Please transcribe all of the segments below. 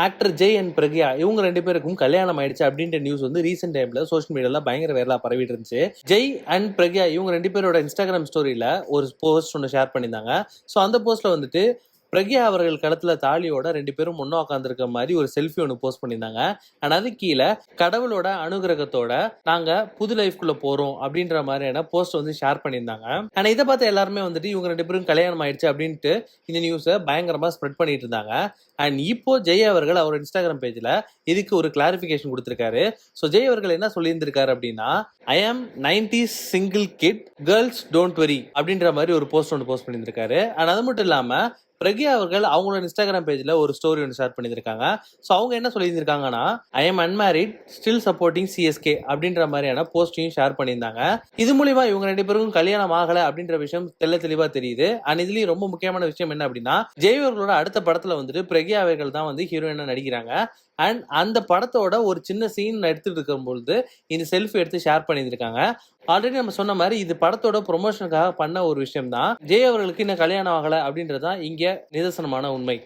Actor Jai and Pragya இவங்க 2 பேருக்கும் கல்யாணம் ஆயிடுச்சு அப்படின்ற நியூஸ் வந்து ரீசெண்ட் டைம்ல சோஷியல் மீடியால பயங்கர வைரலா பரவிட்டு இருந்துச்சு. ஜெய் அண்ட் பிரக்யா இவங்க 2 பேரோட இன்ஸ்டாகிராம் ஸ்டோரியில ஒரு போஸ்ட் ஒன்று ஷேர் பண்ணியிருந்தாங்க. ஸோ அந்த போஸ்ட்ல வந்துட்டு பிரக்யா அவர்கள் கடத்துல தாலியோட 2 பேரும் ஒன்னா உட்காந்துருக்க மாதிரி ஒரு செல்ஃபி ஒன்று போஸ்ட் பண்ணியிருந்தாங்க. அண்ட் அது கீழே கடவுளோட அனுகிரகத்தோட நாங்க புது லைஃப்குள்ள போறோம் அப்படின்ற மாதிரியான போஸ்ட் வந்து ஷேர் பண்ணியிருந்தாங்க. ஆனா இதை பார்த்து எல்லாருமே வந்துட்டு இவங்க 2 பேரும் கல்யாணம் ஆயிடுச்சு அப்படின்ட்டு இந்த நியூஸை பயங்கரமா ஸ்ப்ரெட் பண்ணிட்டு இருந்தாங்க. அண்ட் இப்போ ஜெய் அவர்கள் அவர் இன்ஸ்டாகிராம் பேஜ்ல இதுக்கு ஒரு கிளாரிபிகேஷன் கொடுத்திருக்காரு. ஸோ ஜெய் அவர்கள் என்ன சொல்லியிருந்திருக்காரு அப்படின்னா, ஐ ஆம் 90s single kit, girls don't worry அப்படின்ற மாதிரி ஒரு போஸ்ட் ஒன்று போஸ்ட் பண்ணியிருந்திருக்காரு. அண்ட் அது மட்டும் இல்லாம பிரக்யா அவர்கள் அவங்களோட இன்ஸ்டாகிராம் பேஜ்ல ஒரு ஸ்டோரி ஒன்று ஷேர் பண்ணியிருக்காங்க. ஸோ அவங்க என்ன சொல்லியிருந்திருக்காங்கன்னா, I am unmarried still supporting CSK அப்படின்ற மாதிரியான போஸ்டையும் ஷேர் பண்ணியிருந்தாங்க. இது மூலியமா இவங்க 2 பேருக்கும் கல்யாணம் ஆகல அப்படின்ற விஷயம் தெளிவா தெரியுது. அண்ட் இதுலயும் ரொம்ப முக்கியமான விஷயம் என்ன அப்படின்னா, ஜெய் அவர்களோட அடுத்த படத்துல வந்துட்டு பிரக்யா அவர்கள் தான் வந்து ஹீரோயினா நடிக்கிறாங்க. அண்ட் அந்த படத்தோட ஒரு சின்ன சீன் எடுத்துட்டு இருக்கும் பொழுது இந்த செல்ஃபி எடுத்து ஷேர் பண்ணியிருக்காங்க. ஆல்ரெடி நம்ம சொன்ன மாதிரி இது படத்தோட ப்ரொமோஷனுக்காக பண்ண ஒரு விஷயம் தான். ஜெய் அவர்களுக்கு இன்னும் கல்யாணம் ஆகல அப்படின்றதுதான் இங்க நிதர்சனமான உண்மை.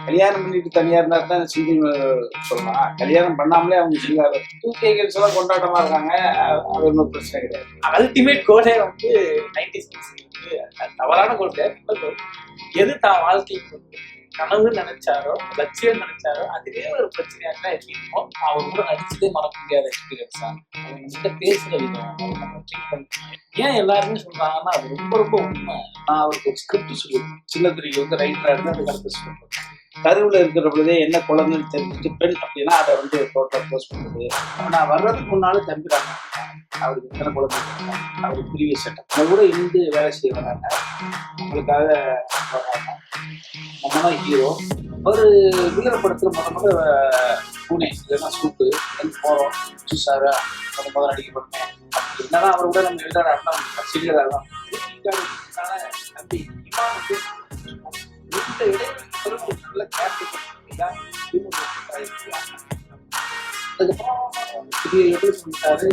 கல்யாணம் பண்ணிட்டு தனியா இருந்தா தான் சிங்கிள் சொல்லலாம். கல்யாணம் பண்ணாமலே அவங்க சிங்காரு 2K கிட்ஸ் எல்லாம் கொண்டாட்டமா இருக்காங்க. அது ஒன்றும் பிரச்சனை கிடையாது. அல்டிமேட் கோலே வந்து 90s தவறான கோல். எது தான் வாழ்க்கைக்கு கனவு நினைச்சாரோ லட்சியம் நினைச்சாரோ அதுவே ஒரு பிரச்சனையா தான் இருக்கும். அவர் கூட நடிச்சதே மறக்க முடியாத எக்ஸ்பீரியன்ஸ் தான். அவங்க கிட்ட பேசுற விதம், நம்ம ட்ரீட் பண்ணி ஏன் எல்லாருமே சொல்றாங்கன்னா அது ரொம்ப உண்மை. நான் அவருக்கு ஒரு ஸ்கிரிப்ட் சொல்லியிருக்கேன். சின்னத்திரிக்கு வந்து ரைட்டரா இருந்து அதுக்கு அடுத்த ஸ்கிரிப்ட் கருவில் இருக்கிற பொழுதே என்ன குழந்தைன்னு தெரிஞ்சுட்டு பெண் அப்படின்னா அதை வந்து டோட்டல் போஸ்ட் பண்ணுறது. நான் வர்றதுக்கு முன்னாலும் தம்பிறாங்க அவருக்கு எத்தனை குழந்தை, அவருக்கு ப்ரீவியஸ் செட்டப் அதை கூட இருந்து வேலை செய்ய வராங்க. அவங்களுக்காக வர்றாங்க. நம்ம தான் ஹீரோ. ஒரு வீரப்படத்தில் முதல்ல பூனே இல்லைன்னா சூப்பு போகிறோம் சாரா முதல் நடிக்க பண்ணேன். என்னன்னா அவர் கூட நம்ம எழுதாடா சீரியராக தான் தம்பி இமானுக்கு இந்த இடைவெளி நல்ல அதுக்கப்புறம் புதிய எப்படி சொல்லிட்டாரு.